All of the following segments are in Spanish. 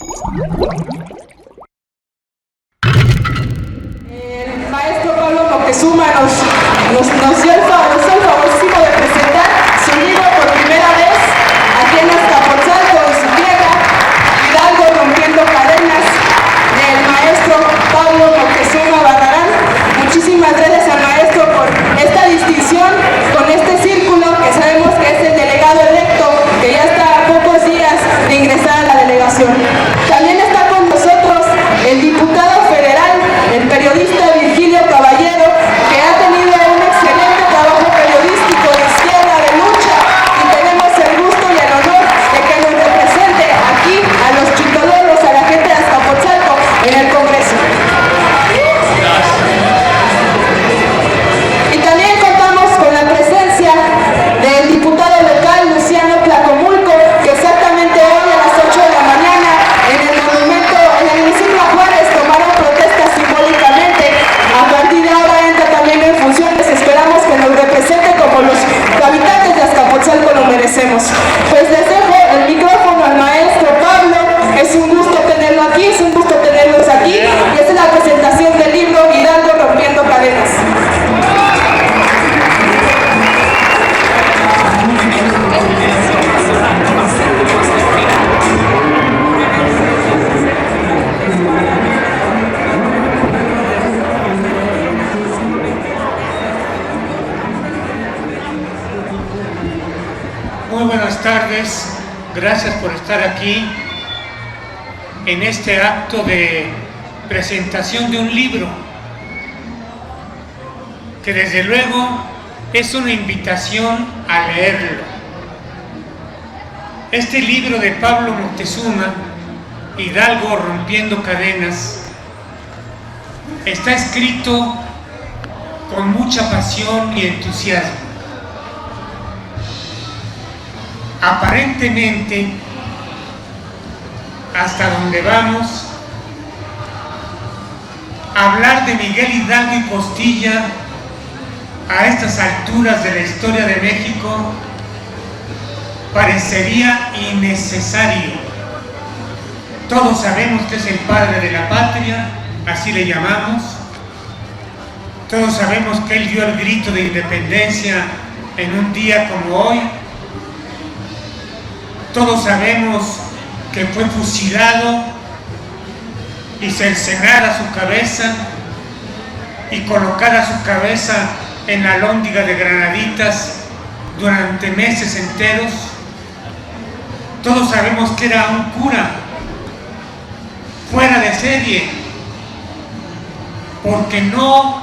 El maestro Pablo Moctezuma nos dio el favorísimo de presentar su libro por primera vez aquí en Azcapotzalco, en su tierra, Hidalgo rompiendo cadenas, del maestro Pablo Moctezuma Barragán. Muchísimas gracias al maestro por esta distinción con este círculo que sabemos que es el delegado electo, que ya está a pocos días de ingresar a la delegación. También está con nosotros el diputado federal, el periodista Virgilio Caballero, que ha tenido un excelente trabajo periodístico de izquierda, de lucha, y tenemos el gusto y el honor de que nos represente aquí a los chicoloros, a la gente de Azcapotzalco en el Congreso. Y también contamos con la presencia del diputado local Luciano Tlacomulco, que exactamente hoy a las 8 de la mañana en el monumento, en el municipio Juárez, tomaron protesta simbólicamente. A partir de ahora entra también en funciones. Esperamos que nos represente como los habitantes de Azcapotzalco lo merecemos. Pues les dejo el micrófono al maestro Pablo. Es un gusto tenerlo aquí, es un gusto tenerlos aquí. Y esta es la presentación del libro Hidalgo rompiendo cadenas. Muy buenas tardes, gracias por estar aquí en este acto de presentación de un libro que desde luego es una invitación a leerlo. Este libro de Pablo Moctezuma, Hidalgo rompiendo cadenas, está escrito con mucha pasión y entusiasmo. Aparentemente, hasta donde vamos, hablar de Miguel Hidalgo y Costilla a estas alturas de la historia de México parecería innecesario. Todos sabemos que es el padre de la patria, así le llamamos. Todos sabemos que él dio el grito de independencia en un día como hoy. Todos sabemos que fue fusilado y cercenada su cabeza y colocada su cabeza en la alhóndiga de granaditas durante meses enteros. Todos sabemos que era un cura fuera de serie porque no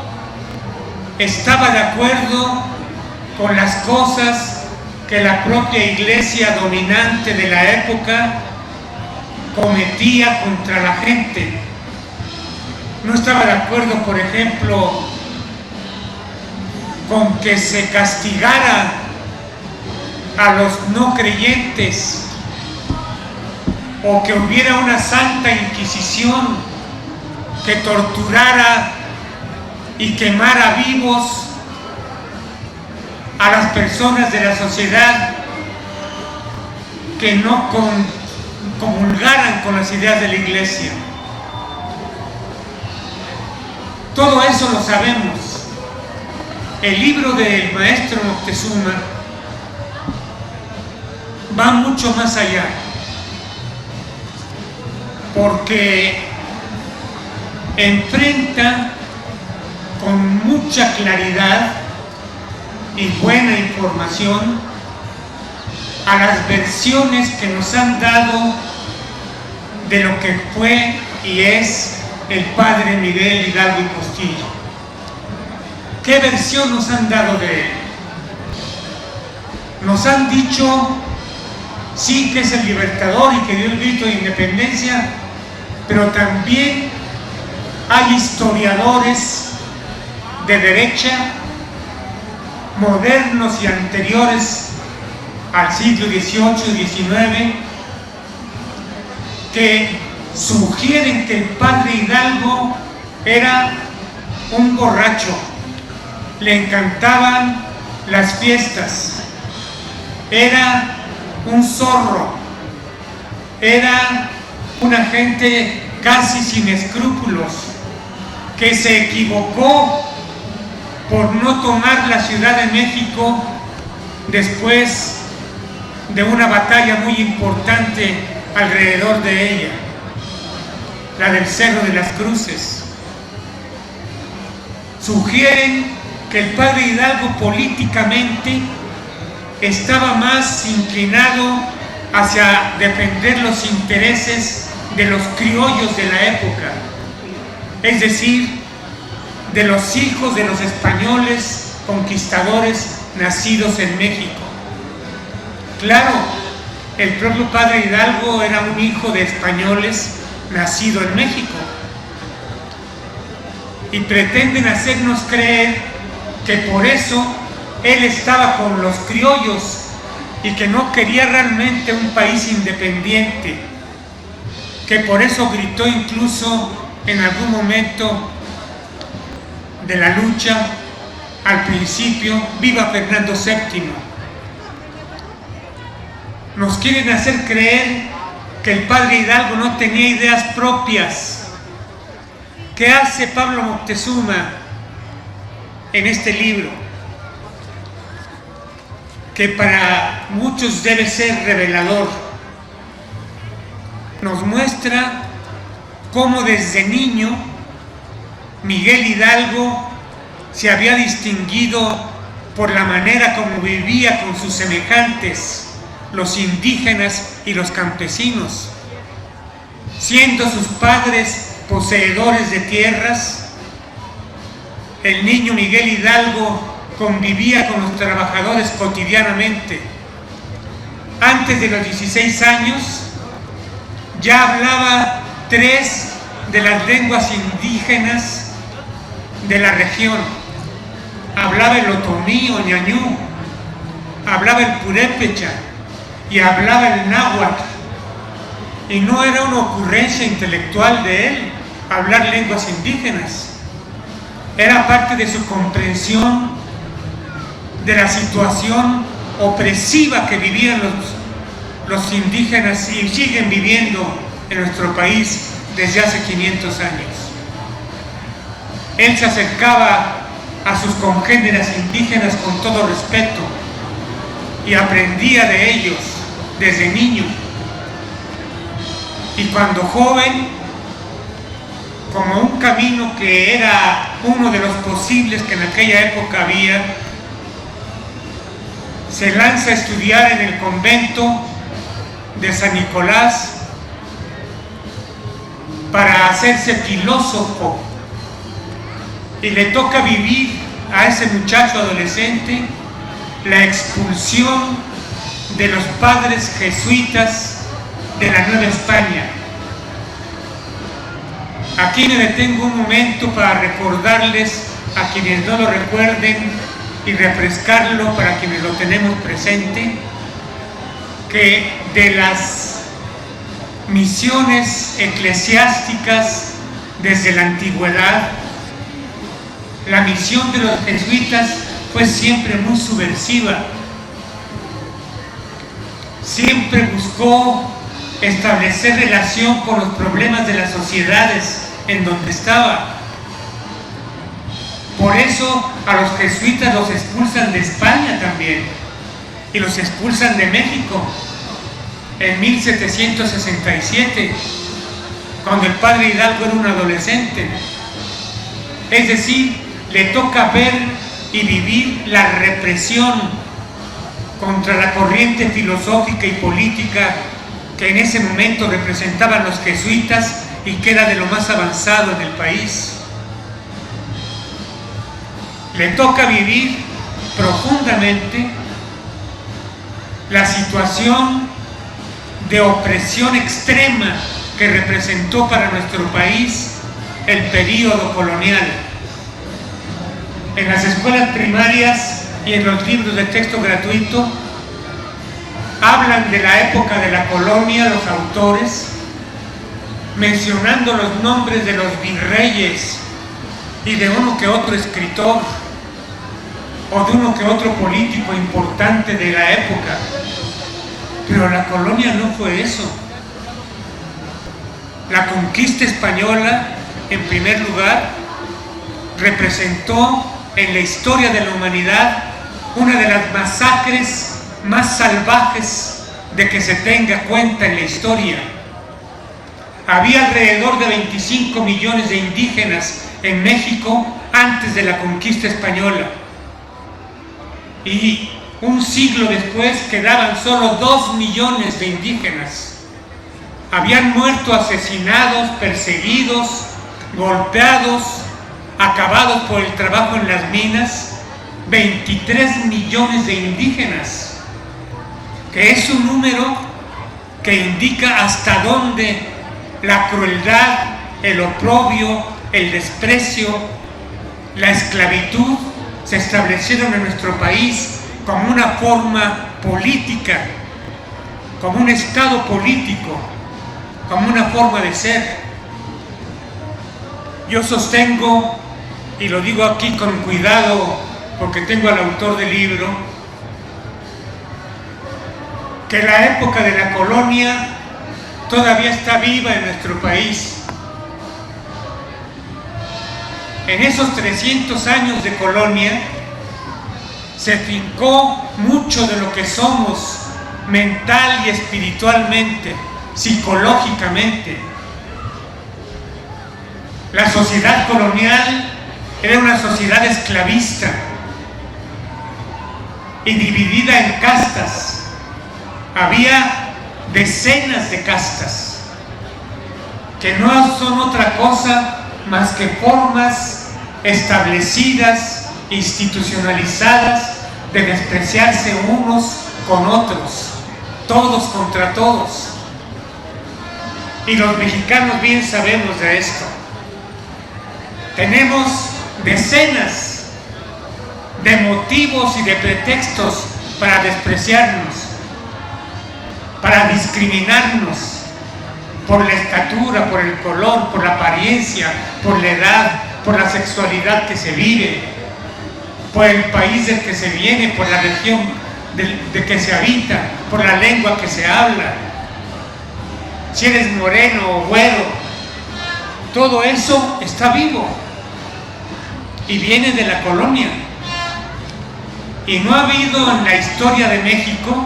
estaba de acuerdo con las cosas que la propia iglesia dominante de la época cometía contra la gente. No estaba de acuerdo, por ejemplo, con que se castigara a los no creyentes o que hubiera una santa inquisición que torturara y quemara vivos a las personas de la sociedad que no comulgaran con las ideas de la iglesia. Todo eso lo sabemos. El libro del maestro Moctezuma va mucho más allá, porque enfrenta con mucha claridad y buena información a las versiones que nos han dado de lo que fue y es el padre Miguel Hidalgo y Costilla. ¿Qué versión nos han dado de él? Nos han dicho, sí, que es el libertador y que dio el grito de independencia, pero también hay historiadores de derecha, modernos y anteriores al siglo XVIII y XIX, que sugieren que el padre Hidalgo era un borracho, le encantaban las fiestas, era un zorro, era una gente casi sin escrúpulos, que se equivocó por no tomar la Ciudad de México después de una batalla muy importante alrededor de ella, la del Cerro de las Cruces. Sugieren que el padre Hidalgo políticamente estaba más inclinado hacia defender los intereses de los criollos de la época, es decir, de los hijos de los españoles conquistadores nacidos en México. Claro, el propio padre Hidalgo era un hijo de españoles nacido en México, y pretenden hacernos creer que por eso él estaba con los criollos y que no quería realmente un país independiente, que por eso gritó incluso en algún momento de la lucha, al principio, ¡viva Fernando VII! Nos quieren hacer creer que el padre Hidalgo no tenía ideas propias. ¿Qué hace Pablo Moctezuma en este libro? Que para muchos debe ser revelador. Nos muestra cómo desde niño Miguel Hidalgo se había distinguido por la manera como vivía con sus semejantes, los indígenas y los campesinos, siendo sus padres poseedores de tierras. El niño Miguel Hidalgo convivía con los trabajadores cotidianamente. Antes de los 16 años ya hablaba 3 de las lenguas indígenas de la región. Hablaba el otomí o ñañú, hablaba el purépecha y hablaba el náhuatl. Y no era una ocurrencia intelectual de él hablar lenguas indígenas. Era parte de su comprensión de la situación opresiva que vivían los indígenas y siguen viviendo en nuestro país desde hace 500 años. Él se acercaba a sus congéneres indígenas con todo respeto y aprendía de ellos desde niño. Y cuando joven, como un camino que era uno de los posibles que en aquella época había, se lanza a estudiar en el convento de San Nicolás para hacerse filósofo, y le toca vivir a ese muchacho adolescente la expulsión de los padres jesuitas de la Nueva España. Aquí me detengo un momento para recordarles a quienes no lo recuerden y refrescarlo para quienes lo tenemos presente, que de las misiones eclesiásticas desde la antigüedad, la misión de los jesuitas fue siempre muy subversiva. Siempre buscó establecer relación con los problemas de las sociedades en donde estaba. Por eso a los jesuitas los expulsan de España también, y los expulsan de México en 1767, cuando el padre Hidalgo era un adolescente. Es decir, le toca ver y vivir la represión contra la corriente filosófica y política que en ese momento representaban los jesuitas y que era de lo más avanzado en el país. Le toca vivir profundamente la situación de opresión extrema que representó para nuestro país el período colonial. En las escuelas primarias y en los libros de texto gratuito hablan de la época de la colonia los autores, mencionando los nombres de los virreyes y de uno que otro escritor o de uno que otro político importante de la época. Pero la colonia no fue eso. La conquista española, en primer lugar, representó en la historia de la humanidad una de las masacres más salvajes de que se tenga cuenta en la historia. Había alrededor de 25 millones de indígenas en México antes de la conquista española. Y un siglo después quedaban solo 2 millones de indígenas. Habían muerto asesinados, perseguidos, golpeados, acabados por el trabajo en las minas, 23 millones de indígenas, que es un número que indica hasta dónde la crueldad, el oprobio, el desprecio, la esclavitud se establecieron en nuestro país como una forma política, como un estado político, como una forma de ser. Yo sostengo, y lo digo aquí con cuidado porque tengo al autor del libro, que la época de la colonia todavía está viva en nuestro país. En esos 300 años de colonia se fincó mucho de lo que somos mental y espiritualmente, psicológicamente. La sociedad colonial era una sociedad esclavista y dividida en castas. Había decenas de castas que no son otra cosa más que formas establecidas, institucionalizadas de despreciarse unos con otros, todos contra todos. Y los mexicanos bien sabemos de esto. Tenemos decenas de motivos y de pretextos para despreciarnos, para discriminarnos por la estatura, por el color, por la apariencia, por la edad, por la sexualidad que se vive, por el país del que se viene, por la región de que se habita, por la lengua que se habla, si eres moreno o güero. Todo eso está vivo y viene de la colonia. Y no ha habido en la historia de México,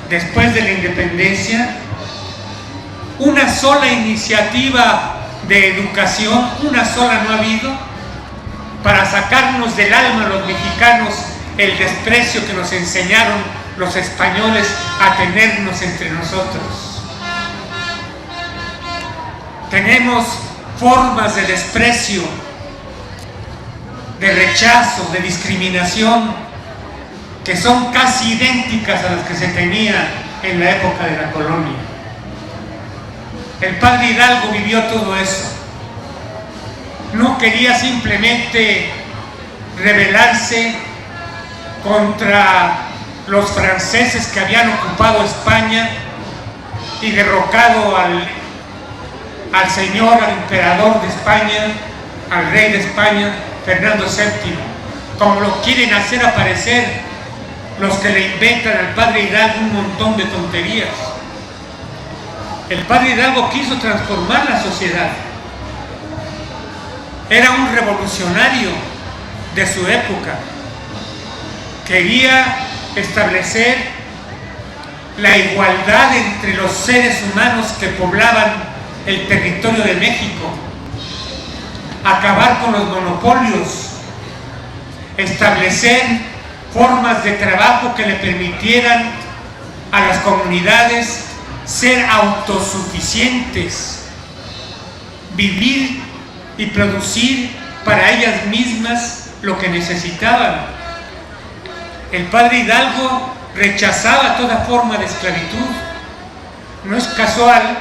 después de la independencia, una sola iniciativa de educación, una sola no ha habido, para sacarnos del alma a los mexicanos el desprecio que nos enseñaron los españoles a tenernos entre nosotros. Tenemos formas de desprecio, de rechazo, de discriminación, que son casi idénticas a las que se tenía en la época de la colonia. El padre Hidalgo vivió todo eso. No quería simplemente rebelarse contra los franceses que habían ocupado España y derrocado al señor, al emperador de España, al rey de España, Fernando VII, como lo quieren hacer aparecer los que le inventan al padre Hidalgo un montón de tonterías. El padre Hidalgo quiso transformar la sociedad. Era un revolucionario de su época. Quería establecer la igualdad entre los seres humanos que poblaban el territorio de México, acabar con los monopolios, establecer formas de trabajo que le permitieran a las comunidades ser autosuficientes, vivir y producir para ellas mismas lo que necesitaban. El padre Hidalgo rechazaba toda forma de esclavitud. No es casual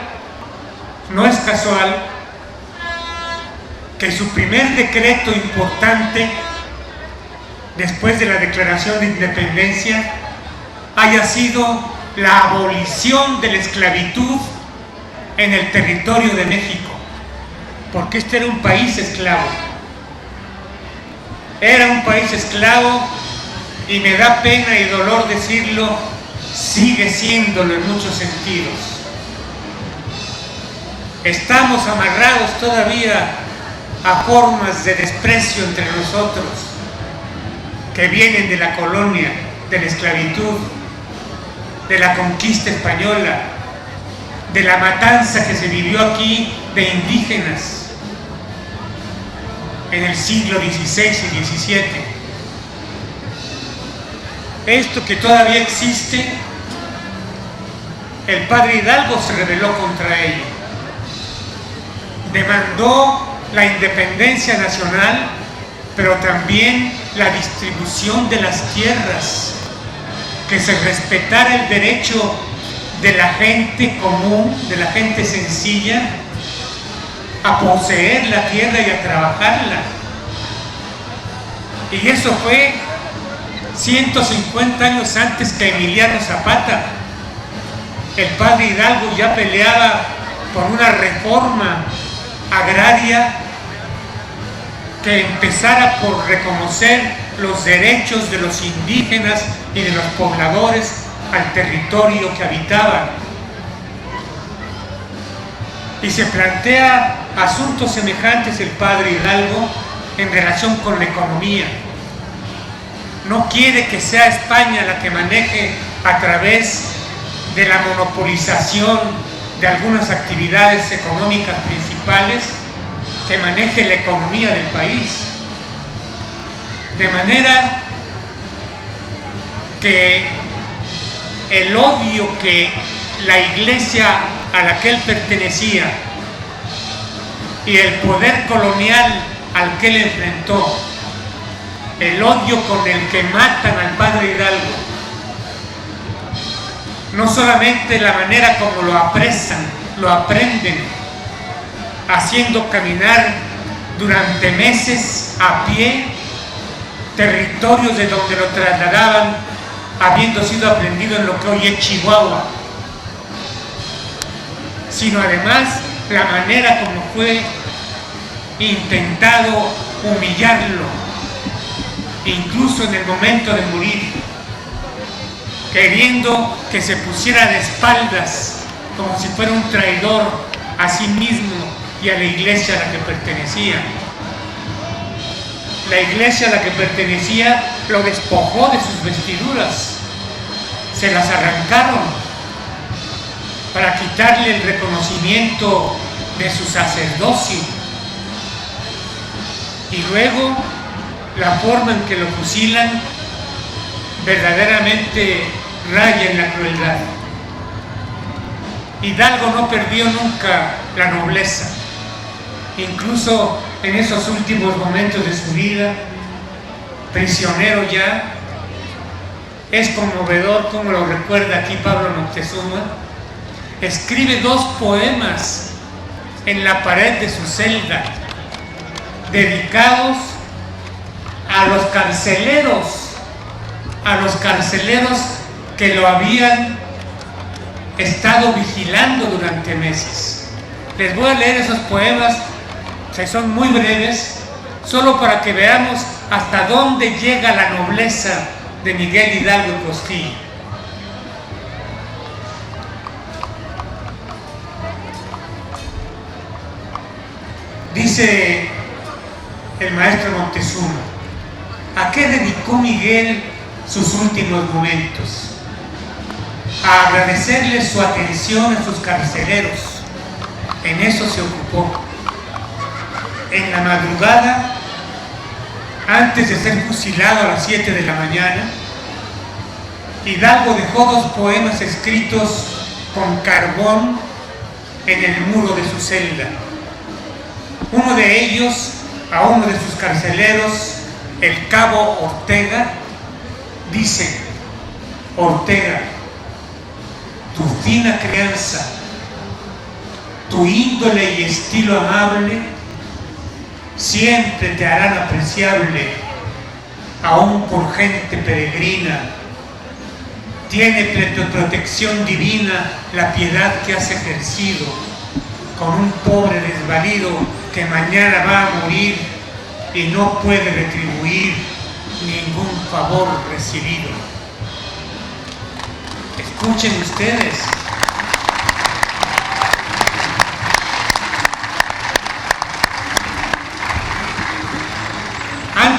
que su primer decreto importante después de la declaración de independencia haya sido la abolición de la esclavitud en el territorio de México, porque este era un país esclavo. Era un país esclavo y me da pena y dolor decirlo, sigue siéndolo en muchos sentidos. Estamos amarrados todavía a formas de desprecio entre nosotros que vienen de la colonia, de la esclavitud, de la conquista española, de la matanza que se vivió aquí de indígenas en el siglo XVI y XVII. Esto que todavía existe, el padre Hidalgo se rebeló contra ello. Demandó la independencia nacional, pero también la distribución de las tierras, que se respetara el derecho de la gente común, de la gente sencilla, a poseer la tierra y a trabajarla. Y eso fue 150 años antes que Emiliano Zapata. El padre Hidalgo ya peleaba por una reforma agraria que empezara por reconocer los derechos de los indígenas y de los pobladores al territorio que habitaban. Y se plantea asuntos semejantes el padre Hidalgo en relación con la economía. No quiere que sea España la que maneje a través de la monopolización de algunas actividades económicas principales, que maneje la economía del país. De manera que el odio que la iglesia a la que él pertenecía y el poder colonial al que él enfrentó, el odio con el que matan al padre Hidalgo, no solamente la manera como lo apresan, lo aprenden, haciendo caminar durante meses a pie territorios de donde lo trasladaban, habiendo sido aprendido en lo que hoy es Chihuahua, sino además la manera como fue intentado humillarlo, incluso en el momento de morir, queriendo que se pusiera de espaldas como si fuera un traidor a sí mismo y a la iglesia a la que pertenecía. La iglesia a la que pertenecía lo despojó de sus vestiduras, se las arrancaron para quitarle el reconocimiento de su sacerdocio, y luego la forma en que lo fusilan verdaderamente raya en la crueldad. Hidalgo no perdió nunca la nobleza, incluso en esos últimos momentos de su vida, prisionero ya. Es conmovedor como lo recuerda aquí Pablo Moctezuma. Escribe 2 poemas en la pared de su celda, dedicados a los carceleros que lo habían estado vigilando durante meses. Les voy a leer esos poemas, que son muy breves, solo para que veamos hasta dónde llega la nobleza de Miguel Hidalgo y Costilla. Dice el maestro Moctezuma: ¿a qué dedicó Miguel sus últimos momentos? A agradecerle su atención a sus carceleros. En eso se ocupó. En la madrugada, antes de ser fusilado a las 7 de la mañana, Hidalgo dejó 2 poemas escritos con carbón en el muro de su celda. Uno de ellos a uno de sus carceleros, el cabo Ortega, dice: Ortega, tu fina crianza, tu índole y estilo amable siempre te harán apreciable, aún por gente peregrina. Tiene protección divina la piedad que has ejercido con un pobre desvalido que mañana va a morir y no puede retribuir ningún favor recibido. Escuchen ustedes.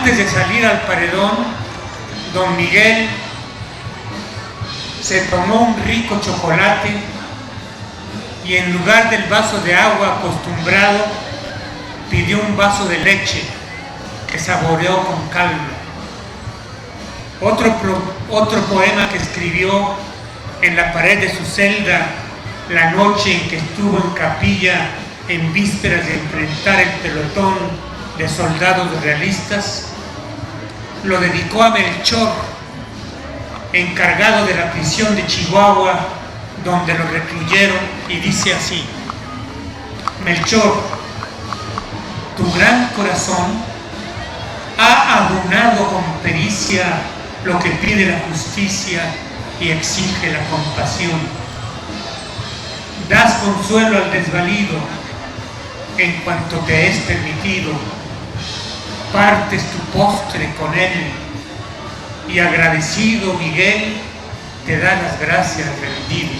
Antes de salir al paredón, don Miguel se tomó un rico chocolate y en lugar del vaso de agua acostumbrado, pidió un vaso de leche que saboreó con calma. Otro poema que escribió en la pared de su celda la noche en que estuvo en capilla en vísperas de enfrentar el pelotón de soldados realistas, lo dedicó a Melchor, encargado de la prisión de Chihuahua, donde lo recluyeron, y dice así: Melchor, tu gran corazón ha abonado con pericia lo que pide la justicia y exige la compasión. Das consuelo al desvalido en cuanto te es permitido, partes tu postre con él y agradecido Miguel te da las gracias rendido.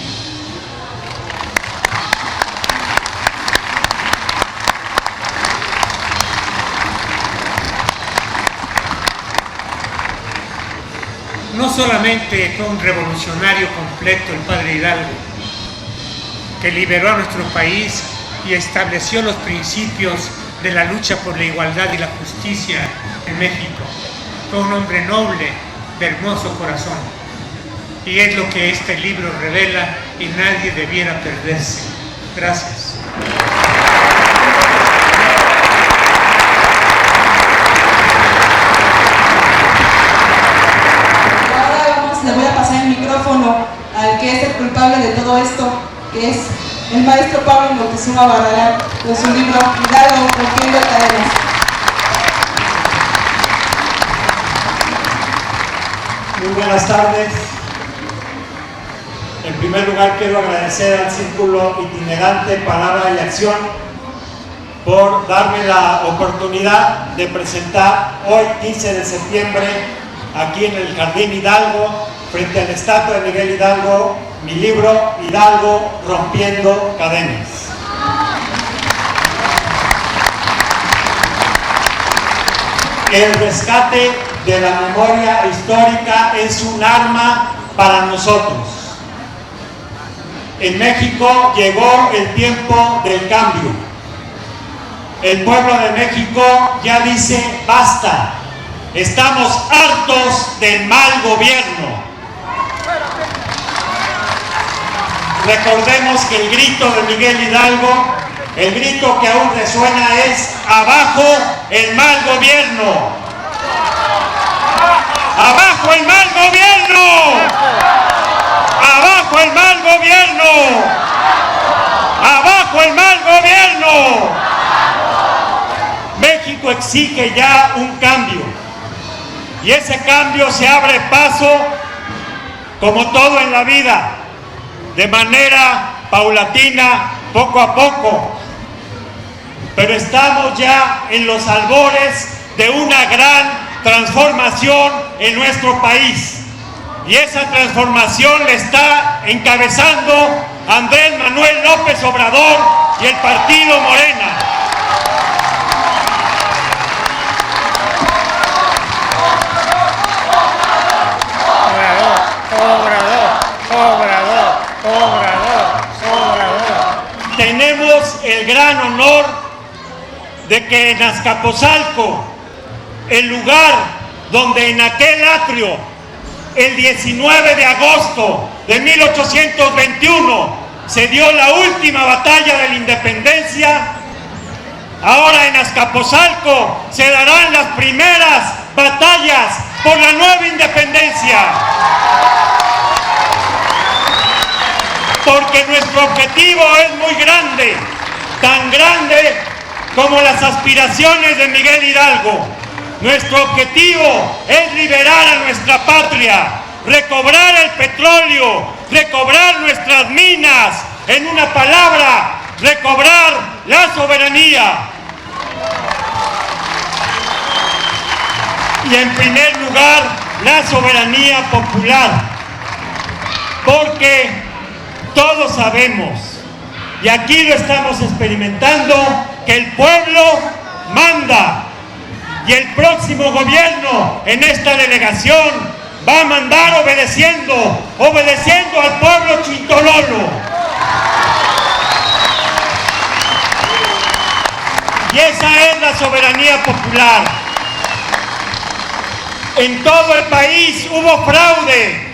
No solamente fue un revolucionario completo el padre Hidalgo, que liberó a nuestro país y estableció los principios de la lucha por la igualdad y la justicia en México. Fue un hombre noble, de hermoso corazón. Y es lo que este libro revela y nadie debiera perderse. Gracias. Le voy a pasar el micrófono al que es el culpable de todo esto, que es el maestro Pablo Moctezuma Barragán, con su libro Hidalgo, Rompiendo Cadenas. Muy buenas tardes. En primer lugar, quiero agradecer al Círculo Itinerante Palabra y Acción por darme la oportunidad de presentar hoy, 15 de septiembre, aquí en el Jardín Hidalgo, frente a la estatua de Miguel Hidalgo, mi libro Hidalgo, Rompiendo Cadenas. El rescate de la memoria histórica es un arma para nosotros. En México llegó el tiempo del cambio. El pueblo de México ya dice basta. Estamos hartos del mal gobierno. Recordemos que el grito de Miguel Hidalgo, el grito que aún resuena es: abajo el mal gobierno. ¡Abajo el mal gobierno! ¡Abajo el mal gobierno! ¡Abajo el mal gobierno! México exige ya un cambio. Y ese cambio se abre paso, como todo en la vida, de manera paulatina, poco a poco. Pero estamos ya en los albores de una gran transformación en nuestro país. Y esa transformación le está encabezando Andrés Manuel López Obrador y el partido Morena. Tenemos el gran honor de que en Azcapotzalco, el lugar donde en aquel atrio, el 19 de agosto de 1821, se dio la última batalla de la independencia, ahora en Azcapotzalco se darán las primeras batallas por la nueva independencia. Porque nuestro objetivo es muy grande, tan grande como las aspiraciones de Miguel Hidalgo. Nuestro objetivo es liberar a nuestra patria, recobrar el petróleo, recobrar nuestras minas, en una palabra, recobrar la soberanía. Y en primer lugar, la soberanía popular. Porque todos sabemos, y aquí lo estamos experimentando, que el pueblo manda. y el próximo gobierno en esta delegación va a mandar obedeciendo al pueblo chintololo. Y esa es la soberanía popular. En todo el país hubo fraude,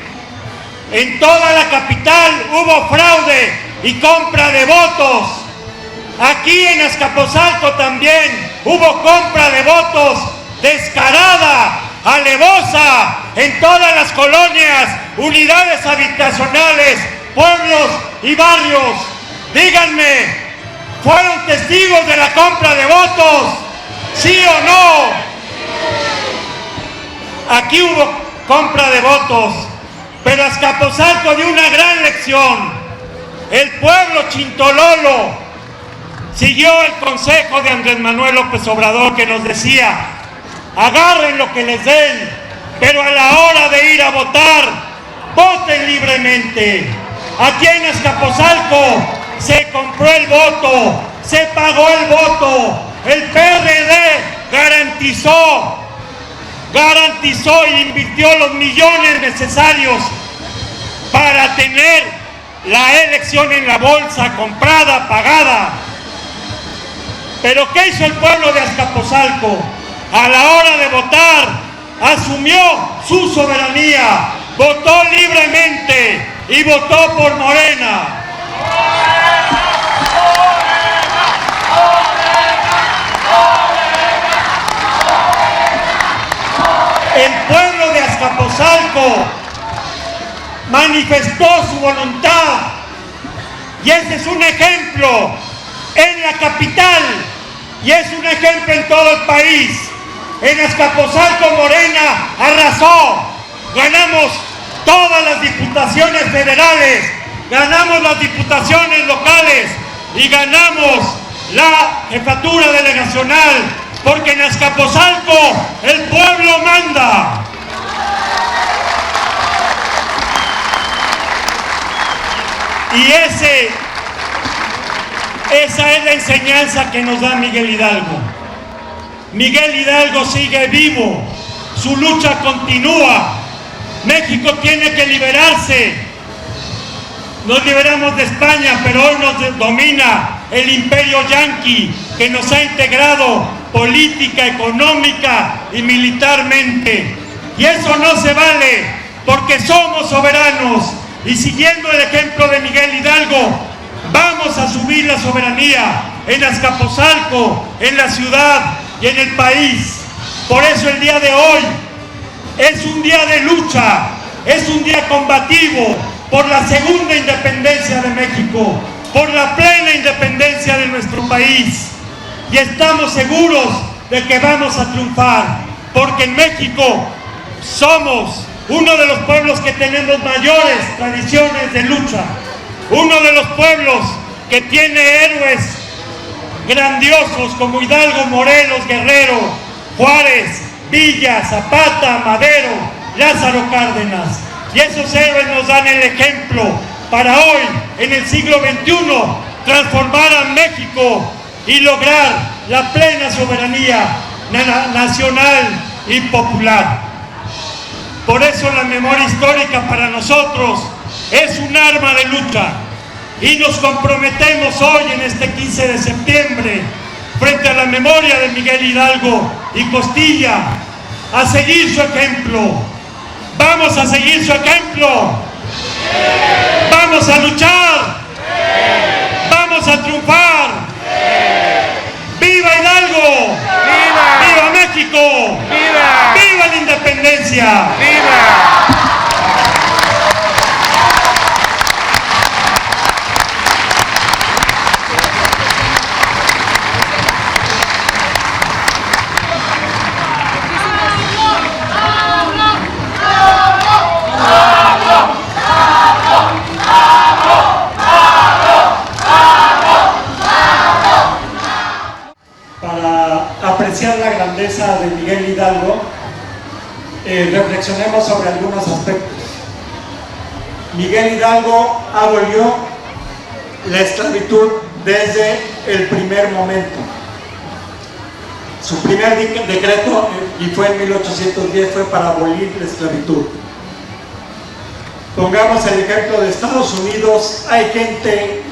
en toda la capital hubo fraude y compra de votos. Aquí en Azcapotzalco también hubo compra de votos descarada, alevosa, en todas las colonias, unidades habitacionales, pueblos y barrios. Díganme, ¿fueron testigos de la compra de votos? ¿Sí o no? Aquí hubo compra de votos, pero Azcapotzalco dio una gran lección. El pueblo chintololo siguió el consejo de Andrés Manuel López Obrador, que nos decía: agarren lo que les den, pero a la hora de ir a votar, voten libremente. Aquí en Azcapotzalco se compró el voto, se pagó el voto. El PRD garantizó e invirtió los millones necesarios para tener la elección en la bolsa, comprada, pagada. Pero ¿qué hizo el pueblo de Azcapotzalco? A la hora de votar, asumió su soberanía, votó libremente y votó por Morena. El pueblo de Azcapotzalco manifestó su voluntad y ese es un ejemplo en la capital y es un ejemplo en todo el país. En Azcapotzalco Morena arrasó, ganamos todas las diputaciones federales, ganamos las diputaciones locales y ganamos la jefatura delegacional, porque en Azcapotzalco el pueblo manda. Y esa es la enseñanza que nos da Miguel Hidalgo. Miguel Hidalgo sigue vivo, su lucha continúa. México tiene que liberarse. Nos liberamos de España, pero hoy nos domina el imperio yanqui, que nos ha integrado política, económica y militarmente. Y eso no se vale, porque somos soberanos. Y siguiendo el ejemplo de Miguel Hidalgo, vamos a subir la soberanía en Azcapotzalco, en la ciudad y en el país. Por eso el día de hoy es un día de lucha, es un día combativo por la segunda independencia de México, por la plena independencia de nuestro país. Y estamos seguros de que vamos a triunfar, porque en México somos uno de los pueblos que tenemos mayores tradiciones de lucha, uno de los pueblos que tiene héroes grandiosos como Hidalgo, Morelos, Guerrero, Juárez, Villa, Zapata, Madero, Lázaro Cárdenas. Y esos héroes nos dan el ejemplo para hoy, en el siglo XXI, transformar a México y lograr la plena soberanía nacional y popular. Por eso la memoria histórica para nosotros es un arma de lucha y nos comprometemos hoy en este 15 de septiembre frente a la memoria de Miguel Hidalgo y Costilla a seguir su ejemplo. Vamos a seguir su ejemplo. Vamos a luchar. Vamos a triunfar. ¡Viva Hidalgo! ¡Viva! ¡Viva México! ¡Viva! ¡Viva la independencia! ¡Viva! Apreciar la grandeza de Miguel Hidalgo, reflexionemos sobre algunos aspectos. Miguel Hidalgo abolió la esclavitud desde el primer momento. Su primer decreto, y fue en 1810, fue para abolir la esclavitud. Pongamos el ejemplo de Estados Unidos. Hay gente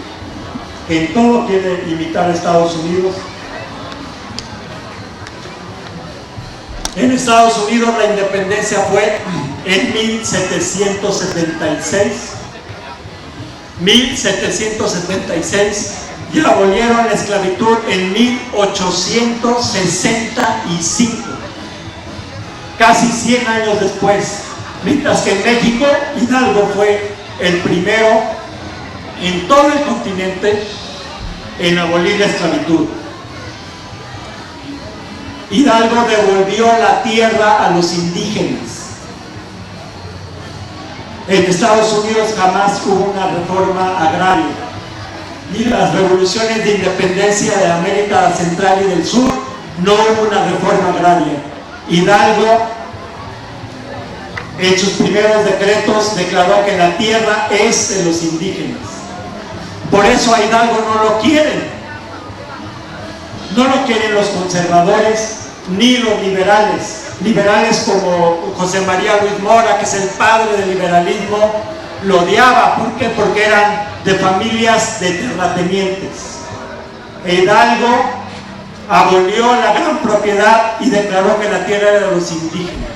que en todo quiere imitar a Estados Unidos. En Estados Unidos la independencia fue en 1776. 1776, y abolieron la esclavitud en 1865, casi 100 años después. Mientras que en México, Hidalgo fue el primero en todo el continente en abolir la esclavitud. Hidalgo devolvió la tierra a los indígenas. En Estados Unidos jamás hubo una reforma agraria, y las revoluciones de independencia de América Central y del Sur no hubo una reforma agraria. Hidalgo, en sus primeros decretos, declaró que la tierra es de los indígenas. Por eso a Hidalgo no lo quieren. No lo quieren los conservadores ni los liberales. Liberales como José María Luis Mora, que es el padre del liberalismo, lo odiaba. ¿Por qué? Porque eran de familias de terratenientes. Hidalgo abolió la gran propiedad y declaró que la tierra era de los indígenas.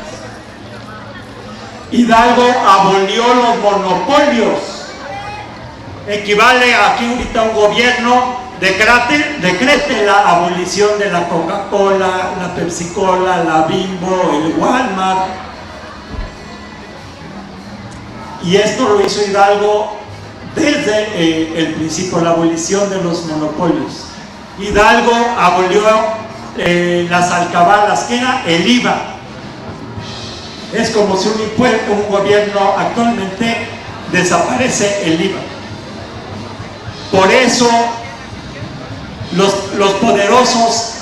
Hidalgo abolió los monopolios. Equivale a que ahorita un gobierno decrete la abolición de la Coca-Cola, la Pepsi-Cola, la Bimbo, el Walmart. Y esto lo hizo Hidalgo desde el principio, la abolición de los monopolios. Hidalgo abolió las alcabalas, que era el IVA. Es como si un gobierno actualmente desaparece el IVA. Por eso los poderosos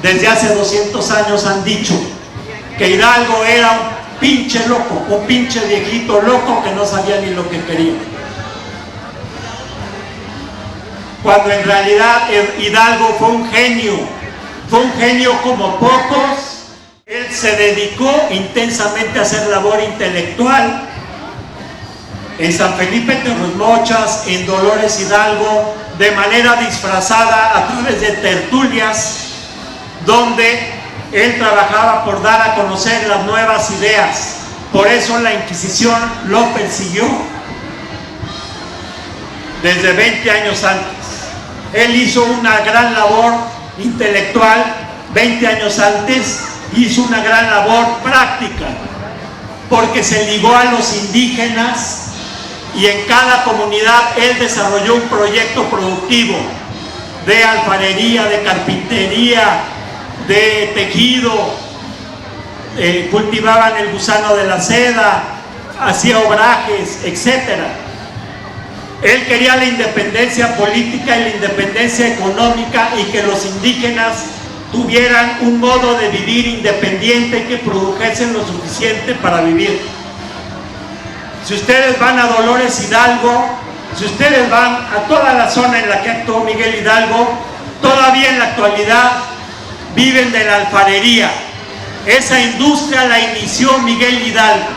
desde hace 200 años han dicho que Hidalgo era un pinche loco, un pinche viejito loco que no sabía ni lo que quería. Cuando en realidad Hidalgo fue un genio como pocos. Él se dedicó intensamente a hacer labor intelectual. En San Felipe de los Mochas, en Dolores Hidalgo, de manera disfrazada a través de tertulias, donde él trabajaba por dar a conocer las nuevas ideas. Por eso la Inquisición lo persiguió desde 20 años antes. Él hizo una gran labor intelectual 20 años antes, hizo una gran labor práctica, porque se ligó a los indígenas. Y en cada comunidad él desarrolló un proyecto productivo de alfarería, de carpintería, de tejido, cultivaban el gusano de la seda, hacía obrajes, etc. Él quería la independencia política y la independencia económica, y que los indígenas tuvieran un modo de vivir independiente y que produjesen lo suficiente para vivir. Si ustedes van a Dolores Hidalgo, si ustedes van a toda la zona en la que actuó Miguel Hidalgo, todavía en la actualidad viven de la alfarería. Esa industria la inició Miguel Hidalgo.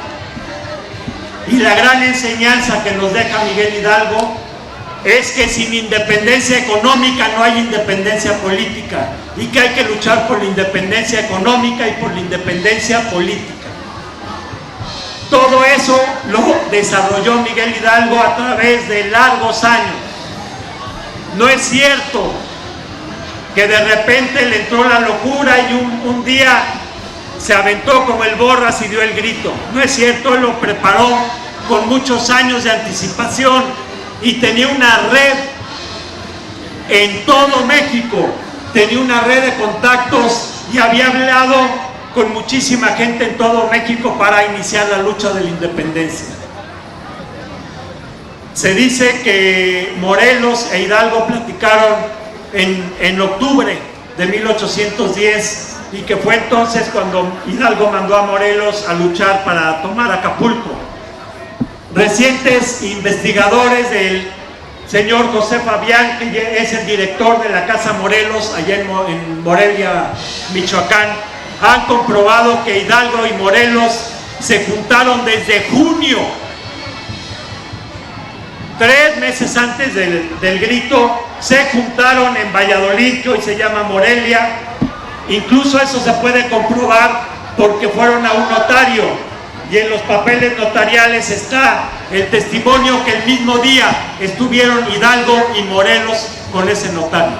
Y la gran enseñanza que nos deja Miguel Hidalgo es que sin independencia económica no hay independencia política, y que hay que luchar por la independencia económica y por la independencia política. Todo eso lo desarrolló Miguel Hidalgo a través de largos años. No es cierto que de repente le entró la locura y un día se aventó como el Borras y dio el grito. No es cierto, él lo preparó con muchos años de anticipación y tenía una red en todo México, tenía una red de contactos y había hablado con muchísima gente en todo México para iniciar la lucha de la independencia. Se dice que Morelos e Hidalgo platicaron en octubre de 1810, y que fue entonces cuando Hidalgo mandó a Morelos a luchar para tomar Acapulco. Recientes investigadores del señor José Fabián, que es el director de la Casa Morelos, allá en Morelia, Michoacán, han comprobado que Hidalgo y Morelos se juntaron desde junio, 3 meses antes del grito, se juntaron en Valladolid, que hoy se llama Morelia. Incluso eso se puede comprobar porque fueron a un notario, y en los papeles notariales está el testimonio que el mismo día estuvieron Hidalgo y Morelos con ese notario.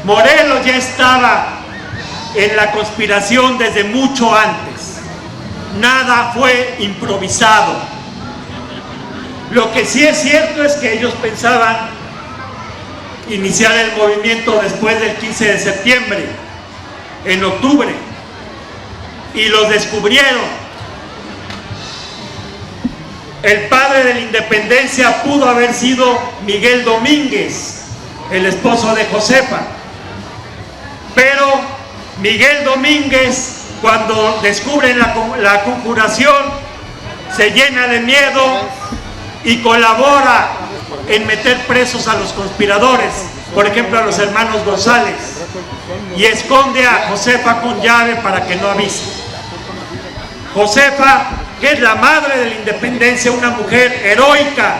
Morelos ya estaba en la conspiración desde mucho antes. Nada fue improvisado. Lo que sí es cierto es que ellos pensaban iniciar el movimiento después del 15 de septiembre, en octubre, y los descubrieron. El padre de la independencia pudo haber sido Miguel Domínguez, el esposo de Josefa, pero Miguel Domínguez, cuando descubren la conjuración, se llena de miedo y colabora en meter presos a los conspiradores, por ejemplo a los hermanos González, y esconde a Josefa con llave para que no avise. Josefa, que es la madre de la independencia, una mujer heroica,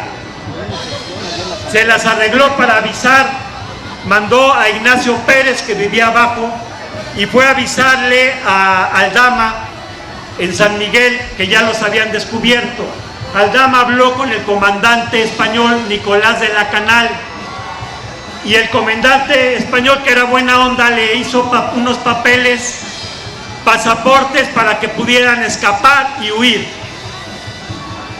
se las arregló para avisar, mandó a Ignacio Pérez, que vivía abajo, y fue a avisarle a Aldama en San Miguel que ya los habían descubierto. Aldama habló con el comandante español Nicolás de la Canal, y el comandante español, que era buena onda, le hizo unos papeles, pasaportes, para que pudieran escapar y huir.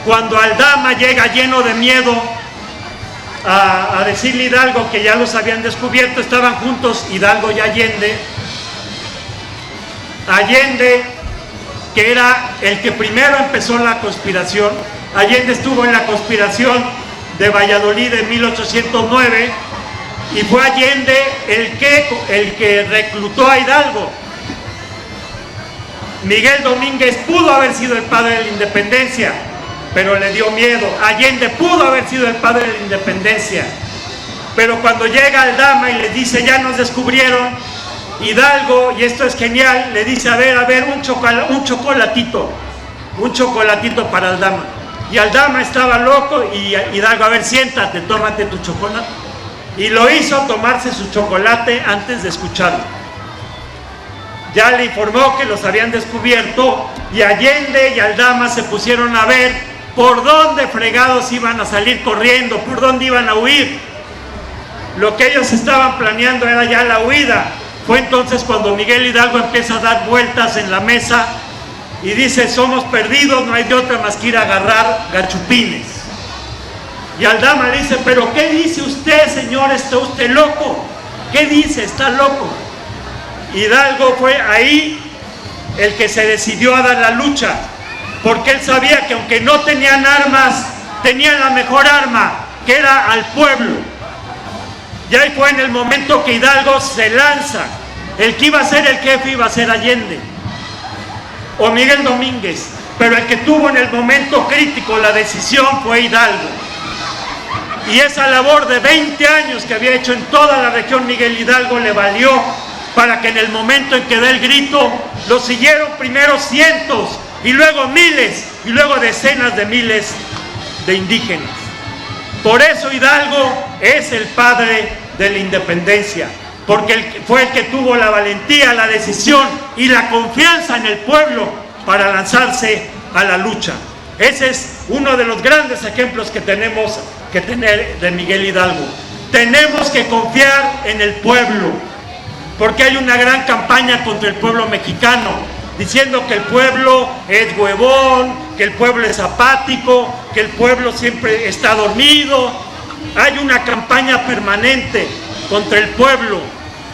Cuando Aldama llega lleno de miedo a decirle a Hidalgo que ya los habían descubierto, estaban juntos Hidalgo y Allende. Allende, que era el que primero empezó la conspiración. Allende estuvo en la conspiración de Valladolid en 1809, y fue Allende el que reclutó a Hidalgo. Miguel Domínguez pudo haber sido el padre de la independencia, pero le dio miedo. Allende pudo haber sido el padre de la independencia, pero cuando llega Aldama y le dice ya nos descubrieron, Hidalgo, y esto es genial, le dice a ver, un chocolatito para Aldama. Y Aldama estaba loco, y Hidalgo, a ver, siéntate, tómate tu chocolate. Y lo hizo tomarse su chocolate antes de escucharlo. Ya le informó que los habían descubierto, y Allende y Aldama se pusieron a ver por dónde fregados iban a salir corriendo, por dónde iban a huir. Lo que ellos estaban planeando era ya la huida. Fue entonces cuando Miguel Hidalgo empieza a dar vueltas en la mesa y dice: somos perdidos, no hay de otra más que ir a agarrar gachupines. Y Aldama le dice: pero ¿qué dice usted, señor? ¿Está usted loco? ¿Qué dice? ¿Está loco? Hidalgo fue ahí el que se decidió a dar la lucha, porque él sabía que aunque no tenían armas, tenían la mejor arma, que era al pueblo. Y ahí fue en el momento que Hidalgo se lanza. El que iba a ser el jefe iba a ser Allende o Miguel Domínguez, pero el que tuvo en el momento crítico la decisión fue Hidalgo. Y esa labor de 20 años que había hecho en toda la región Miguel Hidalgo le valió para que en el momento en que da el grito, lo siguieron primero cientos, y luego miles, y luego decenas de miles de indígenas. Por eso Hidalgo es el padre de la independencia, porque fue el que tuvo la valentía, la decisión y la confianza en el pueblo para lanzarse a la lucha. Ese es uno de los grandes ejemplos que tenemos que tener de Miguel Hidalgo. Tenemos que confiar en el pueblo, porque hay una gran campaña contra el pueblo mexicano, diciendo que el pueblo es huevón, que el pueblo es apático, que el pueblo siempre está dormido. Hay una campaña permanente contra el pueblo,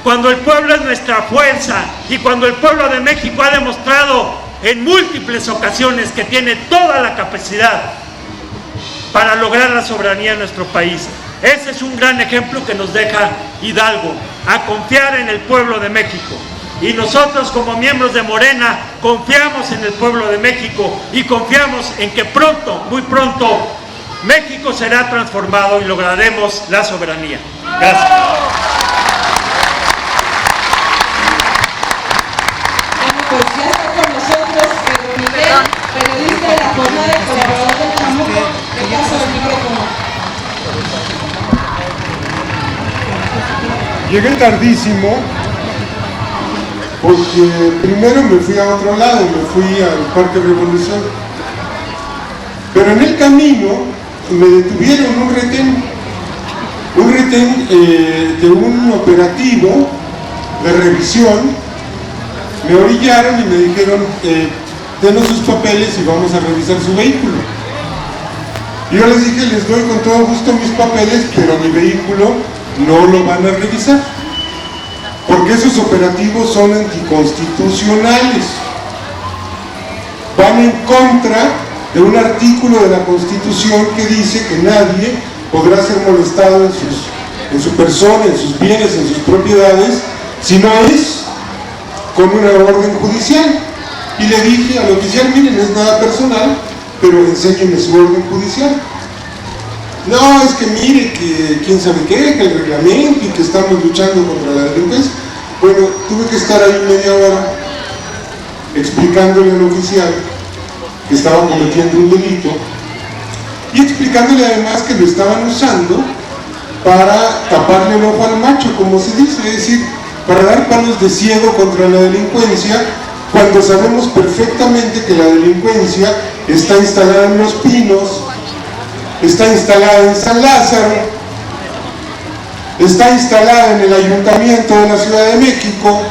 cuando el pueblo es nuestra fuerza, y cuando el pueblo de México ha demostrado en múltiples ocasiones que tiene toda la capacidad para lograr la soberanía de nuestro país. Ese es un gran ejemplo que nos deja Hidalgo, a confiar en el pueblo de México. Y nosotros, como miembros de Morena, confiamos en el pueblo de México y confiamos en que pronto, muy pronto, México será transformado y lograremos la soberanía. Gracias. Pues ya está con nosotros Pedro Miguel, periodista de La Jornada y colaborador del Chamuco, de Caso del Micrófono. Llegué tardísimo porque primero me fui a otro lado, me fui al Parque Revolución. Pero en el camino me detuvieron un retén de un operativo de revisión. Me orillaron y me dijeron, denos sus papeles y vamos a revisar su vehículo. Y yo les dije, les doy con todo gusto mis papeles, pero mi vehículo no lo van a revisar, porque esos operativos son anticonstitucionales. Van en contra de un artículo de la Constitución que dice que nadie podrá ser molestado en su persona, en sus bienes, en sus propiedades, si no es con una orden judicial. Y le dije al oficial, miren, no es nada personal, pero enséñenme su orden judicial. No, es que mire, que quién sabe qué, que el reglamento y que estamos luchando contra la delincuencia. Bueno, tuve que estar ahí media hora explicándole al oficial que estaba cometiendo un delito y explicándole además que lo estaban usando para taparle el ojo al macho, como se dice, es decir, para dar palos de ciego contra la delincuencia, cuando sabemos perfectamente que la delincuencia está instalada en Los Pinos, está instalada en San Lázaro, está instalada en el Ayuntamiento de la Ciudad de México,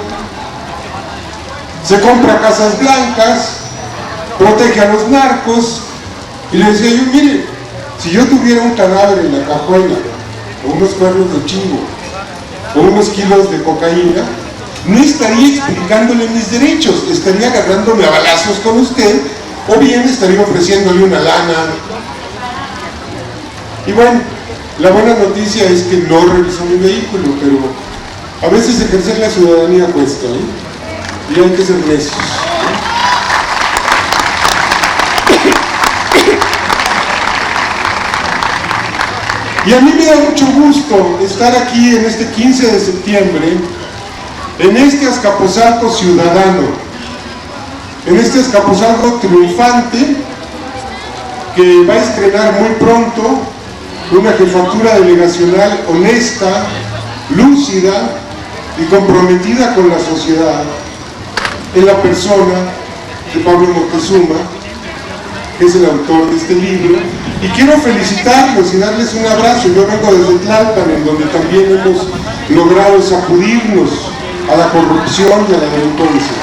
se compra casas blancas, protege a los narcos. Y le decía yo, mire, si yo tuviera un cadáver en la cajuela, o unos cuernos de chivo, o unos kilos de cocaína, no estaría explicándole mis derechos, estaría agarrándome a balazos con usted, o bien estaría ofreciéndole una lana. Y bueno, la buena noticia es que no revisó mi vehículo, pero a veces ejercer la ciudadanía cuesta, y hay que ser necios. Y a mí me da mucho gusto estar aquí en este 15 de septiembre, en este Azcapotzalco ciudadano, en este Azcapotzalco triunfante, que va a estrenar muy pronto una jefatura delegacional honesta, lúcida y comprometida con la sociedad, en la persona de Pablo Moctezuma, que es el autor de este libro. Y quiero felicitarlos y darles un abrazo. Yo vengo desde Tlalpan, en donde también hemos logrado sacudirnos a la corrupción y a la delincuencia.